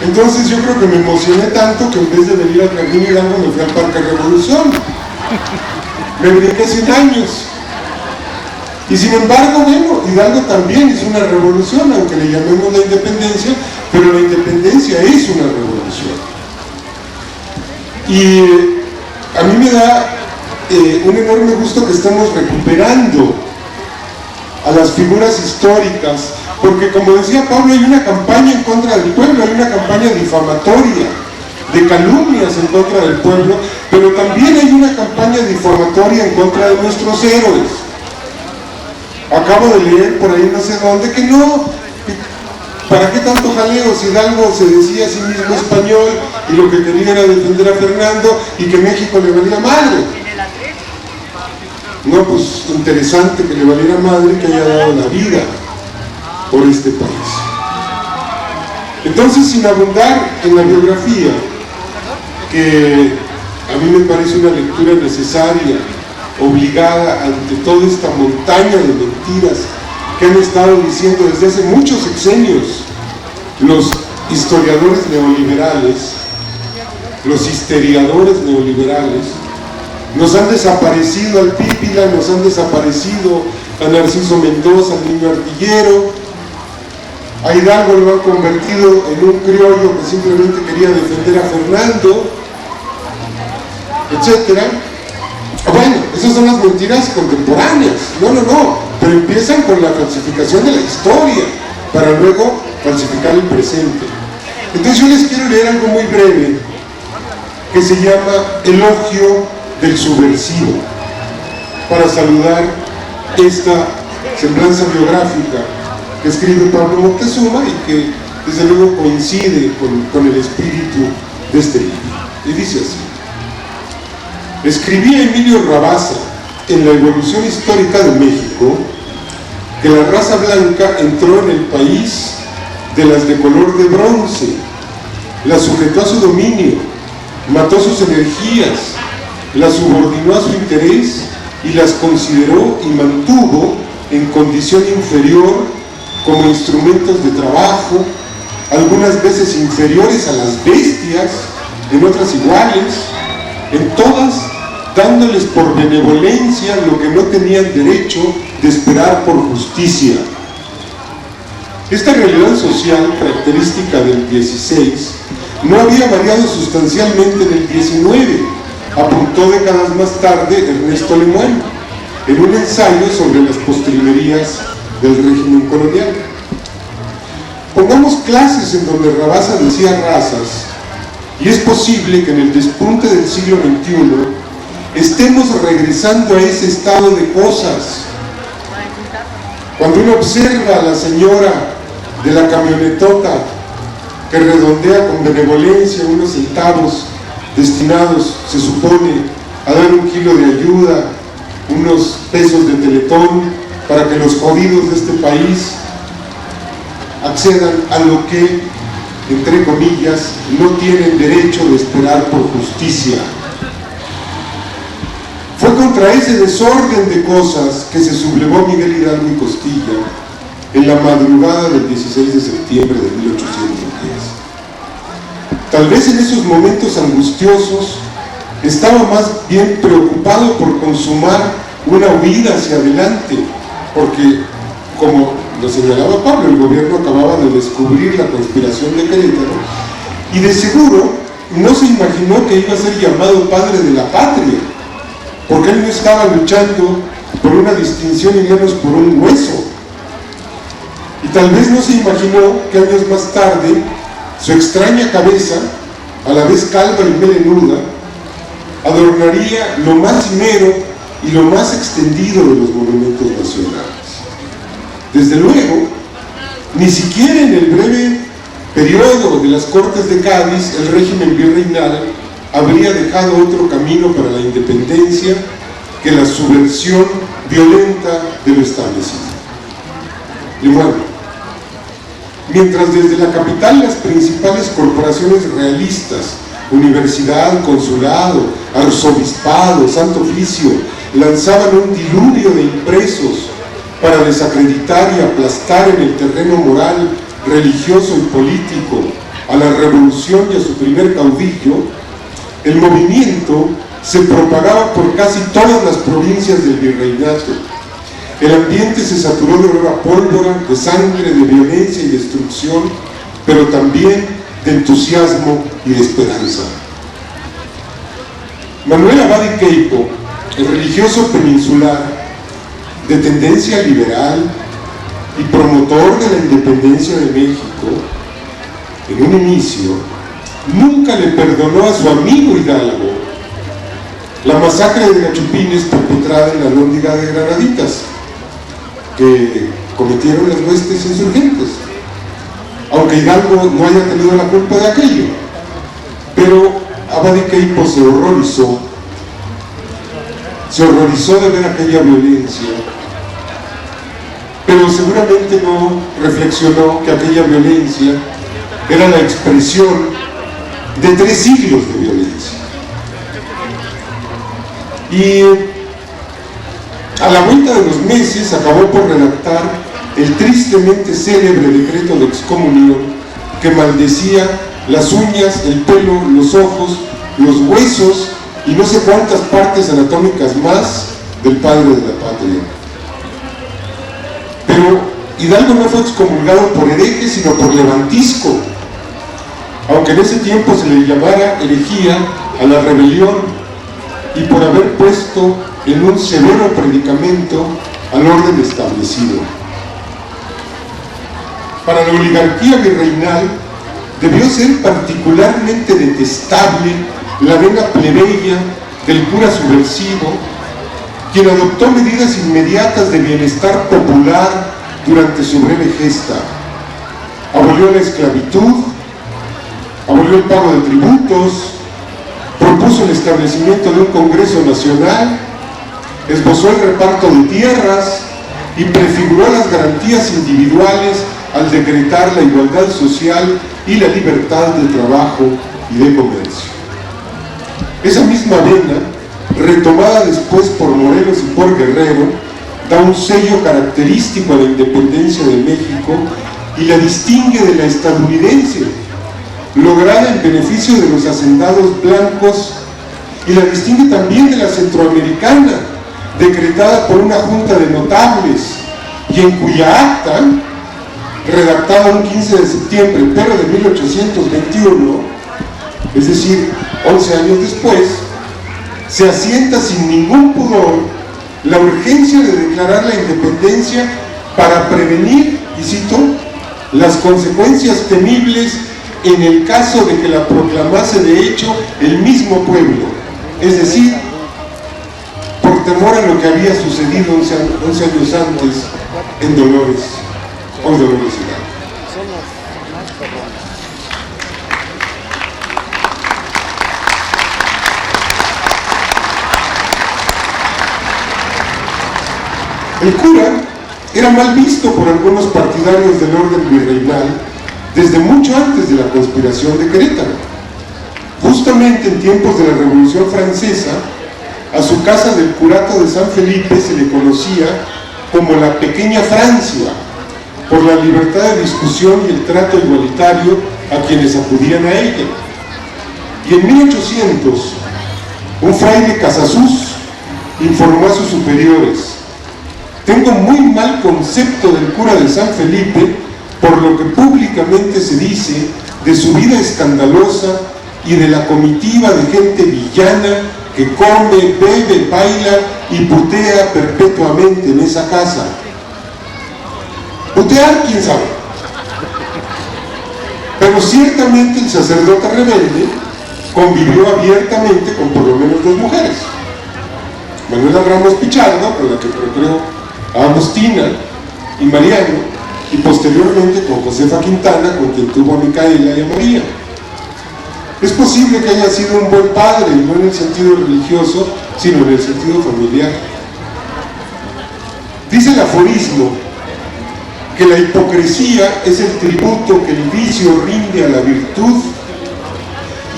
Entonces yo creo que me emocioné tanto que en vez de venir al Jardín Hidalgo me fui al Parque Revolución. Me brinqué 100 años. Y sin embargo, bueno, Hidalgo también es una revolución, aunque le llamemos la independencia, pero la independencia es una revolución. Y a mí me da un enorme gusto que estemos recuperando a las figuras históricas, porque como decía Pablo, hay una campaña en contra del pueblo, hay una campaña difamatoria, de calumnias en contra del pueblo, pero también hay una campaña difamatoria en contra de nuestros héroes. Acabo de leer por ahí no sé dónde que no, ¿para qué tanto jaleo si Hidalgo se decía a sí mismo español y lo que quería era defender a Fernando y que México le valía madre? No, pues interesante que le valiera madre que haya dado la vida por este país. Entonces, sin abundar en la biografía, que a mí me parece una lectura necesaria, obligada ante toda esta montaña de mentiras que han estado diciendo desde hace muchos sexenios los historiadores neoliberales, los histeriadores neoliberales. Nos han desaparecido al Pípila, nos han desaparecido a Narciso Mendoza, al niño artillero, a Hidalgo lo han convertido en un criollo que simplemente quería defender a Fernando, etcétera. Bueno, esas son las mentiras contemporáneas, no, pero empiezan con la falsificación de la historia, para luego falsificar el presente. Entonces yo les quiero leer algo muy breve que se llama Elogio del Subversivo, para saludar esta semblanza biográfica que escribe Pablo Moctezuma y que desde luego coincide con el espíritu de este libro. Y dice así: escribía Emilio Rabasa en La evolución histórica de México que la raza blanca entró en el país de las de color de bronce, la sujetó a su dominio, mató sus energías, las subordinó a su interés y las consideró y mantuvo en condición inferior como instrumentos de trabajo, algunas veces inferiores a las bestias, en otras iguales, en todas dándoles por benevolencia lo que no tenían derecho de esperar por justicia. Esta realidad social característica del 16 no había variado sustancialmente en el 19, apuntó décadas más tarde Ernesto Lemoine, en un ensayo sobre las postrimerías del régimen colonial. Pongamos clases en donde Rabasa decía razas, y es posible que en el despunte del siglo XXI estemos regresando a ese estado de cosas. Cuando uno observa a la señora de la camionetota que redondea con benevolencia unos centavos destinados, se supone, a dar 1 kilo de ayuda, unos pesos de Teletón, para que los jodidos de este país accedan a lo que, entre comillas, no tienen derecho de esperar por justicia. Fue contra ese desorden de cosas que se sublevó Miguel Hidalgo y Costilla en la madrugada del 16 de septiembre de 1810. Tal vez en esos momentos angustiosos estaba más bien preocupado por consumar una huida hacia adelante, porque, como lo señalaba Pablo, el gobierno acababa de descubrir la conspiración de Querétaro, y de seguro no se imaginó que iba a ser llamado padre de la patria, porque él no estaba luchando por una distinción y menos por un hueso. Y tal vez no se imaginó que años más tarde su extraña cabeza, a la vez calva y melenuda, adornaría lo más cimero y lo más extendido de los monumentos nacionales. Desde luego, ni siquiera en el breve periodo de las Cortes de Cádiz el régimen virreinal habría dejado otro camino para la independencia que la subversión violenta de lo establecido. Y bueno, mientras desde la capital las principales corporaciones realistas, universidad, consulado, arzobispado, santo oficio, lanzaban un diluvio de impresos para desacreditar y aplastar en el terreno moral, religioso y político a la revolución y a su primer caudillo, el movimiento se propagaba por casi todas las provincias del virreinato. El ambiente se saturó de olor a pólvora, de sangre, de violencia y destrucción, pero también de entusiasmo y de esperanza. Manuel Abad y Queipo, el religioso peninsular, de tendencia liberal y promotor de la independencia de México, en un inicio, nunca le perdonó a su amigo Hidalgo la masacre de Gachupines perpetrada en la Lóndiga de Granaditas, que cometieron las huestes insurgentes, aunque Hidalgo no haya tenido la culpa de aquello. Pero Abad y Queipo se horrorizó de ver aquella violencia, pero seguramente no reflexionó que aquella violencia era la expresión de 3 siglos de violencia. Y a la vuelta de los meses acabó por redactar el tristemente célebre decreto de excomunión que maldecía las uñas, el pelo, los ojos, los huesos y no sé cuántas partes anatómicas más del padre de la patria. Pero Hidalgo no fue excomulgado por hereje, sino por levantisco, aunque en ese tiempo se le llamara herejía a la rebelión y por haber puesto en un severo predicamento al orden establecido. para la oligarquía virreinal debió ser particularmente detestable la vena plebeya del cura subversivo, quien adoptó medidas inmediatas de bienestar popular durante su breve gesta. Abolió la esclavitud, abolió el pago de tributos, propuso el establecimiento de un Congreso Nacional, esbozó el reparto de tierras y prefiguró las garantías individuales al decretar la igualdad social y la libertad de trabajo y de comercio. Esa misma vena, retomada después por Morelos y por Guerrero, da un sello característico a la independencia de México y la distingue de la estadounidense, lograda en beneficio de los hacendados blancos, y la distingue también de la centroamericana, decretada por una junta de notables, y en cuya acta, redactada un 15 de septiembre, pero de 1821, es decir, 11 años después, se asienta sin ningún pudor la urgencia de declarar la independencia para prevenir, y cito, las consecuencias temibles en el caso de que la proclamase de hecho el mismo pueblo, es decir, por temor a lo que había sucedido 11 años antes en Dolores Hidalgo. El cura era mal visto por algunos partidarios del orden virreinal desde mucho antes de la conspiración de Querétaro. Justamente en tiempos de la Revolución Francesa, a su casa del curato de San Felipe se le conocía como la Pequeña Francia, por la libertad de discusión y el trato igualitario a quienes acudían a ella. Y en 1800, un fraile Casasus informó a sus superiores: tengo muy mal concepto del cura de San Felipe por lo que públicamente se dice de su vida escandalosa y de la comitiva de gente villana que come, bebe, baila y putea perpetuamente en esa casa. Putear, quién sabe. Pero ciertamente el sacerdote rebelde convivió abiertamente con por lo menos 2 mujeres. Manuela Ramos Pichardo, con la que procreó a Agustina y Mariano, y posteriormente con Josefa Quintana, con quien tuvo a Micaela y a María. Es posible que haya sido un buen padre, y no en el sentido religioso, sino en el sentido familiar. Dice el aforismo que la hipocresía es el tributo que el vicio rinde a la virtud,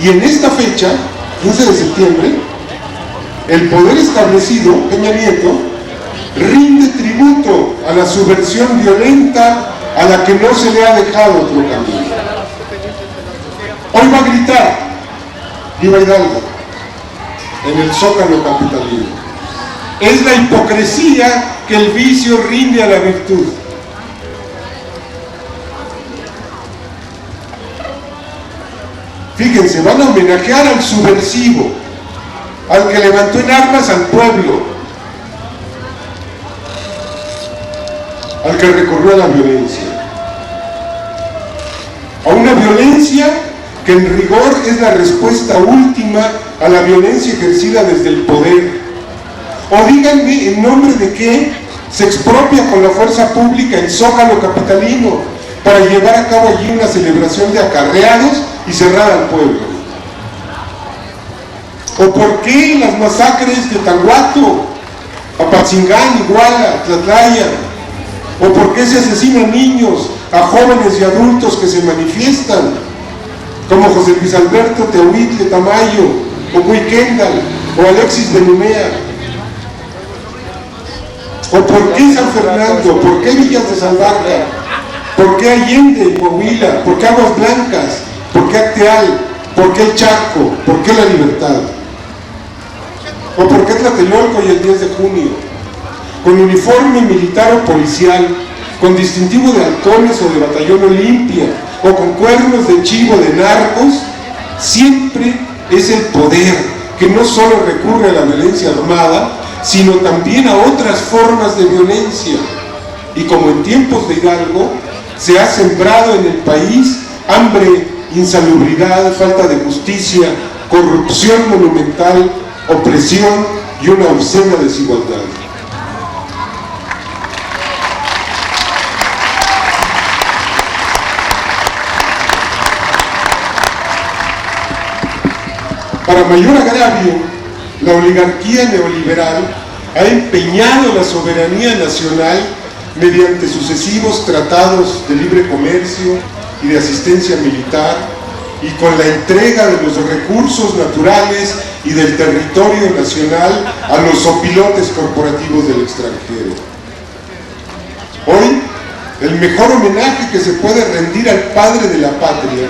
y en esta fecha, 15 de septiembre, el poder establecido, Peña Nieto, rinde tributo a la subversión violenta a la que no se le ha dejado otro camino. Hoy va a gritar viva Hidalgo en el Zócalo capitalino. Es la hipocresía que el vicio rinde a la virtud. Fíjense, van a homenajear al subversivo, al que levantó en armas al pueblo, al que recurrió a la violencia, a una violencia que en rigor es la respuesta última a la violencia ejercida desde el poder. O díganme en nombre de qué se expropia con la fuerza pública el Zócalo capitalino para llevar a cabo allí una celebración de acarreados y cerrar al pueblo. ¿O por qué las masacres de Tanguato, Apatzingán, Iguala, Tlatlaya? ¿O por qué se asesinan niños, a jóvenes y adultos que se manifiestan, como José Luis Alberto Tehuitle Tamayo, o Gui Kendall, o Alexis de Numea? ¿O por qué San Fernando? ¿Por qué Villas de Salvarca? ¿Por qué Allende y Coahuila? ¿Por qué Aguas Blancas? ¿Por qué Acteal? ¿Por qué el Chaco? ¿Por qué la Libertad? ¿O por qué Tlatelolco y el 10 de junio? Con uniforme militar o policial, con distintivo de halcones o de batallón Olimpia, o con cuernos de chivo de narcos, siempre es el poder que no solo recurre a la violencia armada, sino también a otras formas de violencia. Y como en tiempos de Hidalgo, se ha sembrado en el país hambre, insalubridad, falta de justicia, corrupción monumental, opresión y una obscena desigualdad. Para mayor agravio, la oligarquía neoliberal ha empeñado la soberanía nacional mediante sucesivos tratados de libre comercio y de asistencia militar y con la entrega de los recursos naturales y del territorio nacional a los zopilotes corporativos del extranjero. Hoy, el mejor homenaje que se puede rendir al padre de la patria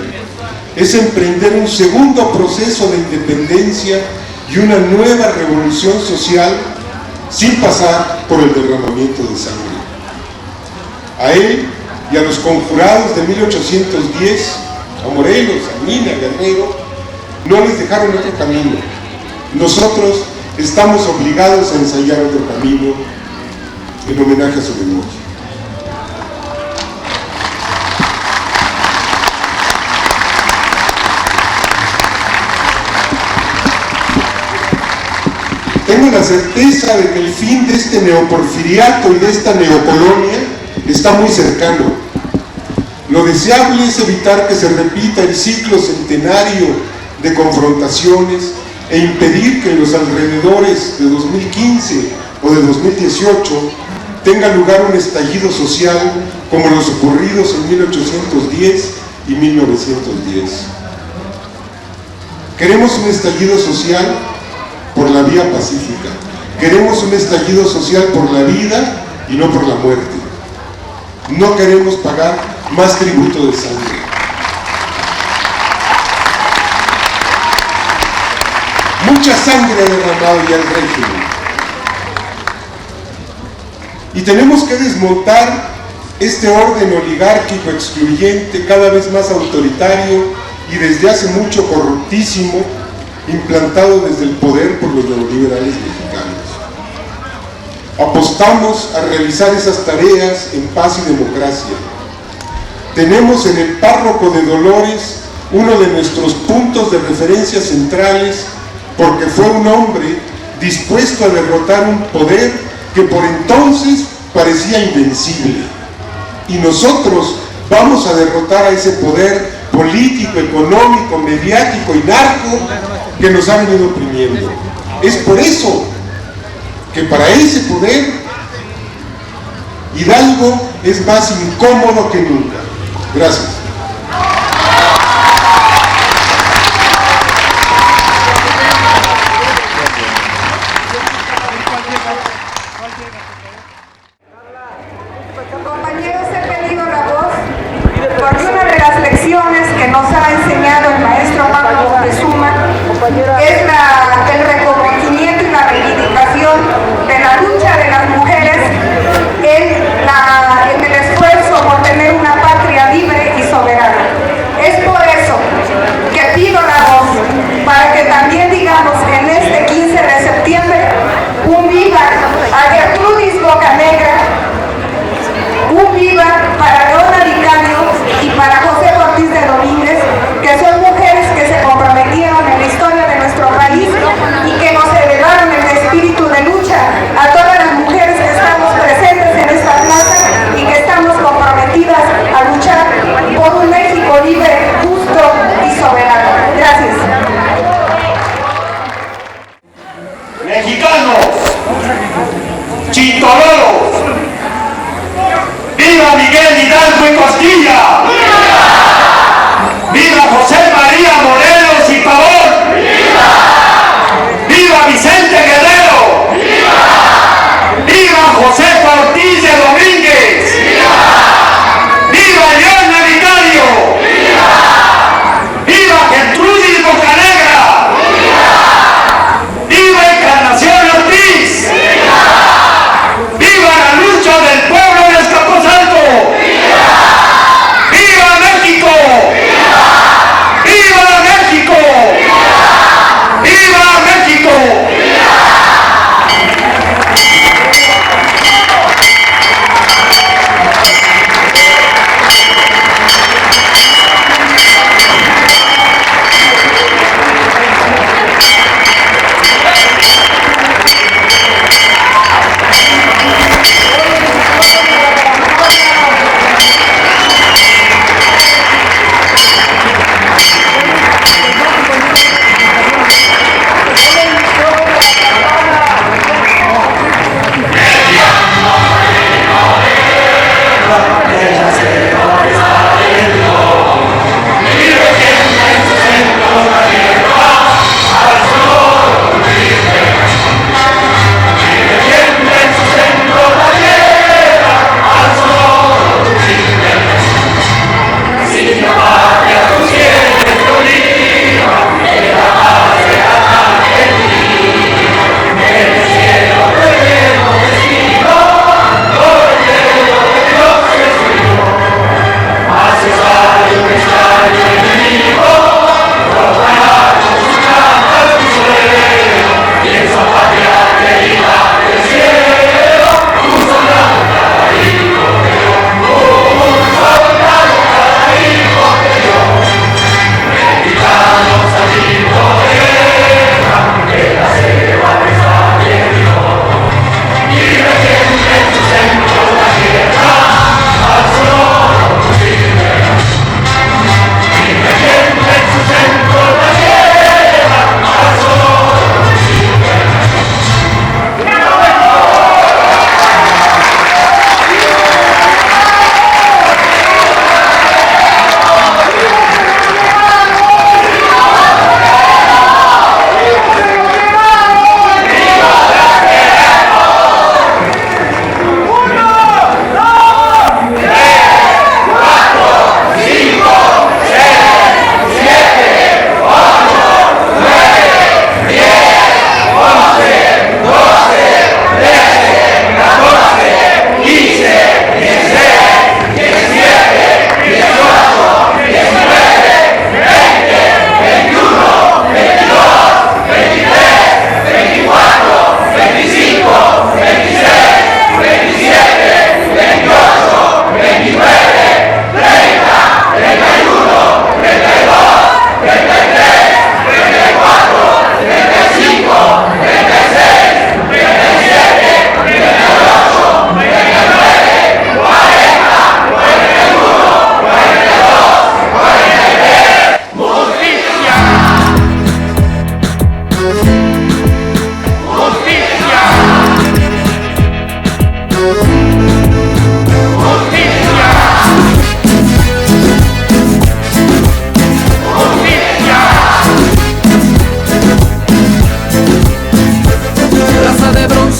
es emprender un segundo proceso de independencia y una nueva revolución social sin pasar por el derramamiento de sangre. A él y a los conjurados de 1810, a Morelos, a Mina, a Guerrero, no les dejaron otro camino. Nosotros estamos obligados a ensayar otro camino en homenaje a su memoria. Tengo la certeza de que el fin de este neoporfiriato y de esta neocolonia está muy cercano. Lo deseable es evitar que se repita el ciclo centenario de confrontaciones e impedir que en los alrededores de 2015 o de 2018 tenga lugar un estallido social como los ocurridos en 1810 y 1910. Queremos un estallido social por la vía pacífica. Queremos un estallido social por la vida y no por la muerte. No queremos pagar más tributo de sangre. Mucha sangre ha derramado ya el régimen. Y tenemos que desmontar este orden oligárquico excluyente, cada vez más autoritario y desde hace mucho corruptísimo, implantado desde el poder por los neoliberales mexicanos. Apostamos a realizar esas tareas en paz y democracia. Tenemos en el párroco de Dolores uno de nuestros puntos de referencia centrales, porque fue un hombre dispuesto a derrotar un poder que por entonces parecía invencible. Y nosotros vamos a derrotar a ese poder político, económico, mediático y narco que nos ha venido oprimiendo. Es por eso que para ese poder Hidalgo es más incómodo que nunca. Gracias. Compañeros, he pedido la voz porque una de las lecciones que nos ha enseñado el maestro Pablo Moctezuma es el reconocimiento y la reivindicación de la lucha de las mujeres en el esfuerzo por tener una patria libre y soberana. Es por eso que pido la voz para que también digamos en este 15 de septiembre un viva a Gertrudis Bocanegra, un viva para Leona Vicario y para José Ortiz de Domínguez, que son mujeres que se comprometieron en la historia de nuestro país y que nos heredaron el espíritu de lucha a todas las mujeres que estamos presentes en esta plaza y que estamos comprometidas a luchar por un México libre, justo y soberano. Gracias. Mexicanos, chintoloros, ¡viva Miguel Hidalgo y Costilla! ¡Viva! ¡Viva José María Morelos y Pavón! ¡Viva! ¡Viva Vicente Guerrero! ¡Viva! ¡Viva José Ortiz de Domínguez! ¡Viva! ¡Viva Leona Vicario! ¡Viva! ¡Viva Gertrudis Bocanegra! ¡Viva! ¡Viva Encarnación Ortiz! ¡Viva! ¡Viva la lucha del pueblo de Azcapotzalco! ¡Viva! ¡Viva México! ¡Viva! ¡Viva México!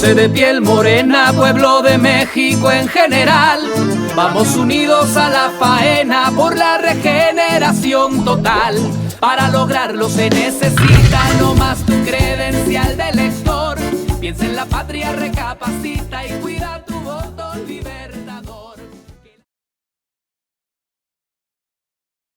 Raza de piel morena, pueblo de México en general, vamos unidos a la faena por la regeneración total. Para lograrlo se necesita no más tu credencial de elector. Piensa en la patria, recapacita y cuida.